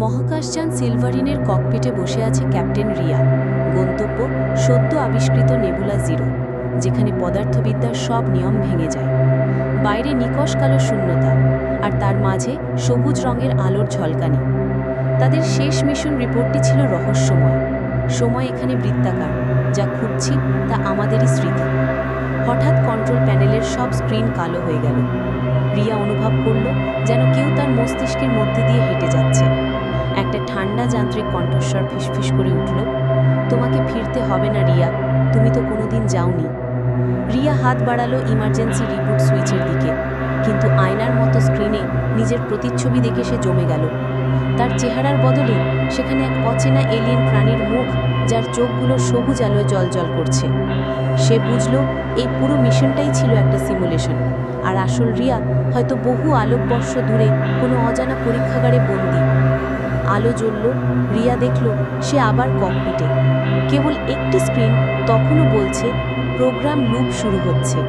মহাকাশযান সিলভারিনের ককপিটে বসে আছে ক্যাপ্টেন রিয়া। গন্তব্য সদ্য আবিষ্কৃত নেবুলা জিরো, যেখানে পদার্থবিদ্যার সব নিয়ম ভেঙে যায়। বাইরে নিকষ কালো শূন্যতা, আর তার মাঝে সবুজ রঙের আলোর ঝলকানি। তাদের শেষ মিশন রিপোর্টটি ছিল রহস্যময়। সময় এখানে বৃত্তাকার, যা খুঁজছি তা আমাদেরই স্মৃতি। হঠাৎ কন্ট্রোল প্যানেলের সব স্ক্রিন কালো হয়ে গেল। রিয়া অনুভব করল যেন কেউ তার মস্তিষ্কের মধ্যে দিয়ে হেঁটে যাচ্ছে। একটা ঠান্ডা যান্ত্রিক কণ্ঠস্বর ফিসফিস করে উঠল, তোমাকে ফিরতে হবে না রিয়া, তুমি তো কোনোদিন যাওনি। রিয়া হাত বাড়ালো ইমার্জেন্সি রিবুট সুইচের দিকে, কিন্তু আয়নার মতো স্ক্রিনে নিজের প্রতিচ্ছবি দেখে সে জমে গেল। তার চেহারার বদলে সেখানে এক অচেনা এলিয়েন প্রাণীর মুখ, যার চোখগুলো সবুজ আলোয় জ্বলজ্বল করছে। সে বুঝল এই পুরো মিশনটাই ছিল একটা সিমুলেশন, আর আসল রিয়া হয়তো বহু আলোকবর্ষ দূরে কোনো অজানা পরীক্ষাগারে বন্দী। আলো জ্বলল, রিয়া দেখল সে আবার ককপিটে। কেবল একটি স্ক্রিন তখনও বলছে প্রোগ্রাম লুপ শুরু হচ্ছে।